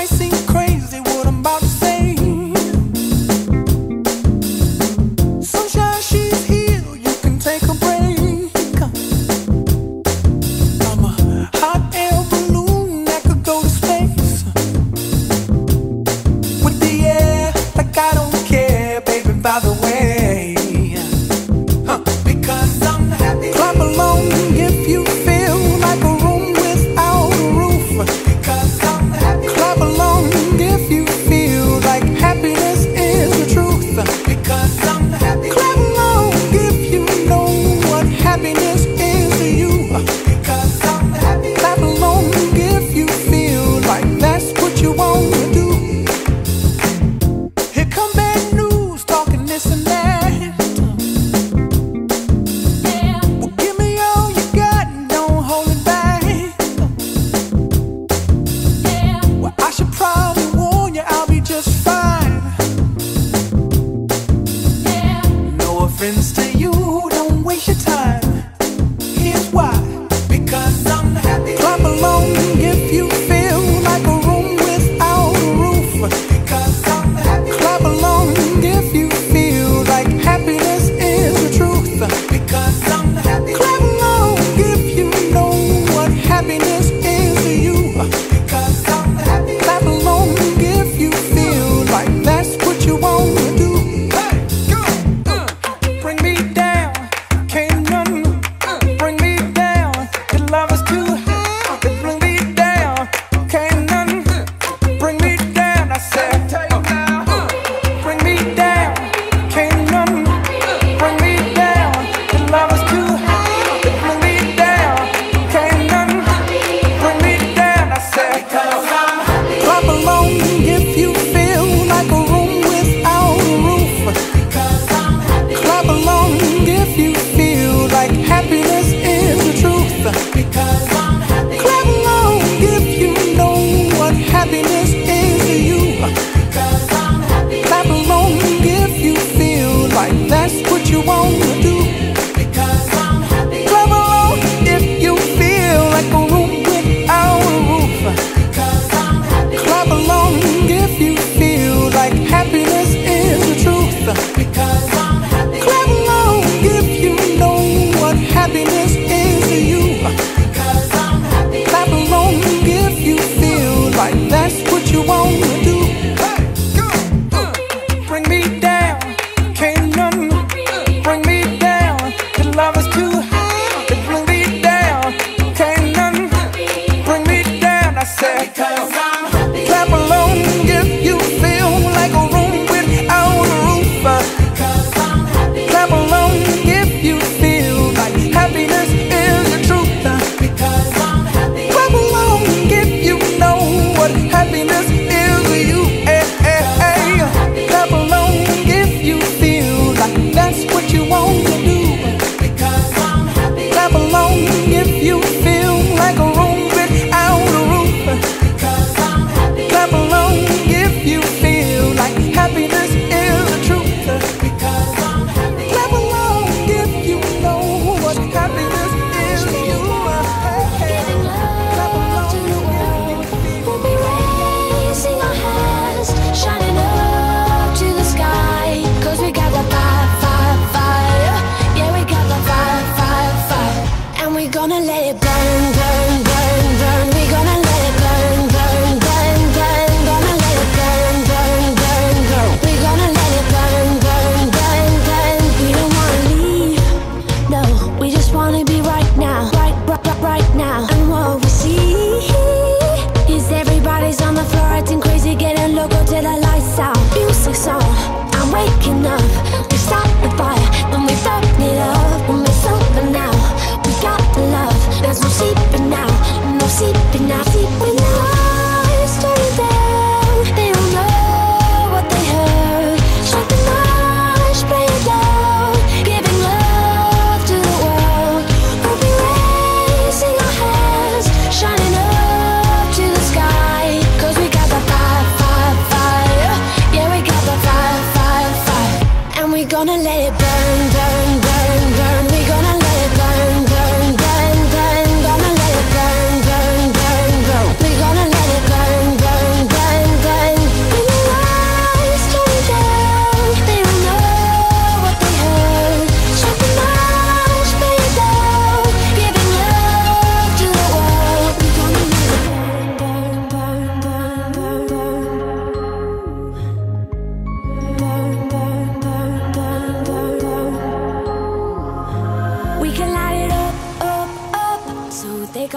might seem crazy what I'm about to say. Sunshine, she's here, you can take a break. I'm a hot air balloon that could go to space with the air, like I don't care, baby, by the way. Because I'm happy. Clap along if you feel like a room without a roof. Because I'm happy. Clap along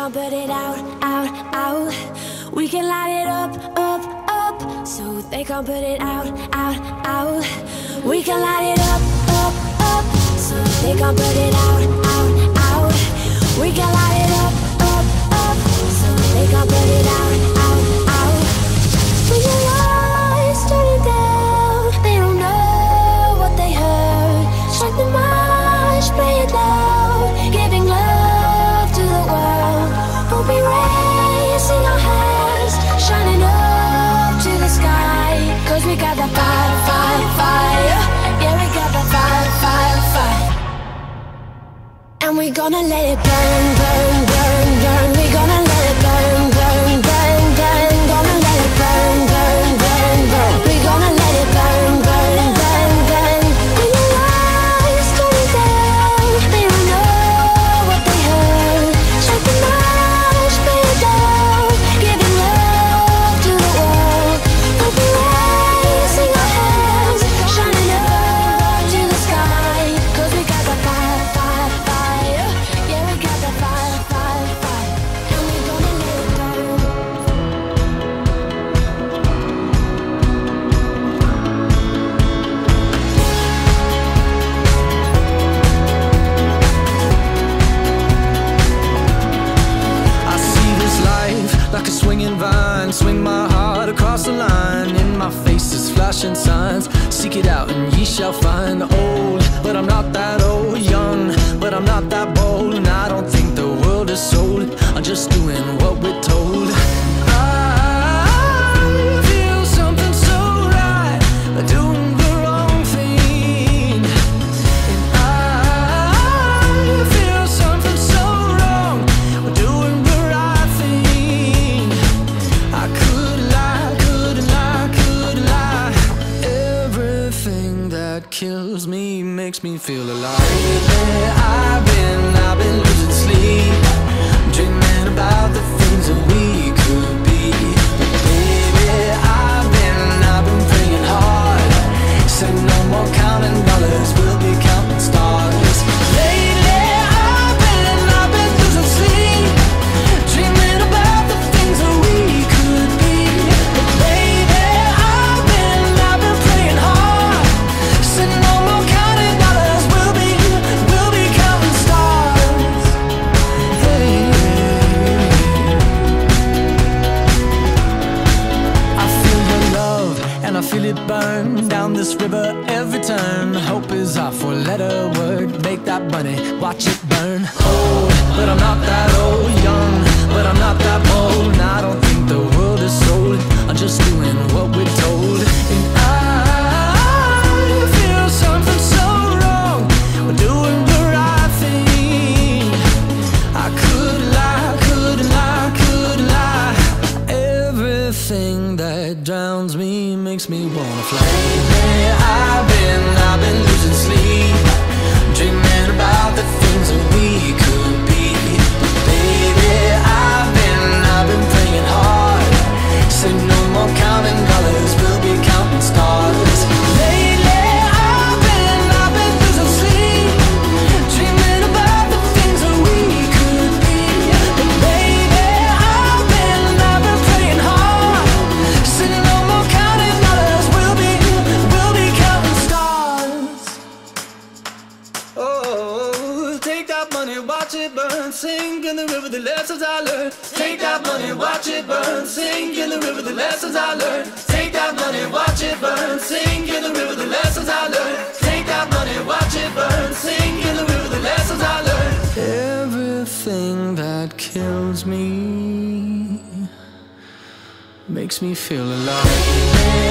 can't put it out, out, out. We can light it up, up, up, so they can't put it out, out, out. We can light it up, up, up, so they can't put it out, out, out. We can light it up, up, up, so they can't put it out, out, out. When your lights turning down, they don't know what they heard. Strike the march, play it loud, giving love to the world. We'll be raising our hands, shining up to the sky. 'Cause we got the fire, fire, fire. Yeah, we got the fire, fire, fire. And we gonna let it burn, burn, burn, burn. We gonna let it burn, burn, burn, burn. Gonna let it burn, burn, burn, burn. We gonna let it burn, burn, burn, burn. When your lights turning down, they don't know what they heard. Strike the match, play it down, giving love to the world. We'll be raising our hands, shining up to the sky. 'Cause we got the fire, fire, fire. Yeah, we got the fire, fire, fire. And we gonna let it burn. I see this life like a swinging vine. Swing my heart across the line. In my face is flashing signs. Seek it out and ye shall find. Old, but I'm not that old. Young, but I'm not that bold. And I don't think the world is sold. I'm just doing what we're told. I feel something so right, doing the wrong thing. And I feel something so wrong, doing the right thing. I could lie, could lie, could lie. Everything that kills me makes me feel alive. Lately I've been losing sleep, dreaming about the things that we could be. Baby, I've been praying hard. Said no more counting dollars, we'll be counting stars. Lately I've been losing sleep, dreaming about the things that we could be. But baby, I've been praying hard. Said no more counting dollars, we'll be counting stars. Hey. I feel your love and I feel it burn down this river every turn. Hope is our four-letter word. Make that money, watch it burn. Old, but I'm not that old. Young, but I'm not that bold. And I don't think the world is sold. I'm just doing what we're told. And I feel something so wrong. We're doing the right thing. I could lie, could lie, could lie. Everything that drowns me makes me wanna fly. Lately I've been losing sleep, dreaming about the things that we could be. But baby, I've been praying hard. Say no more counting dollars, we'll be counting stars. Lately I've been losing sleep, dreaming about the things that we could be. But baby, I've been praying hard. Say no more counting dollars, we'll be counting stars. Oh, take that money, watch it burn, sink in the river, the lessons I learned. Take that money, watch it burn, sink in the river, the lessons I learned. Take that money, watch it burn, sink in the river, the lessons I learned. Take that money, watch it burn, sink in the river, the lessons I learned. Everything that kills me makes me feel alive.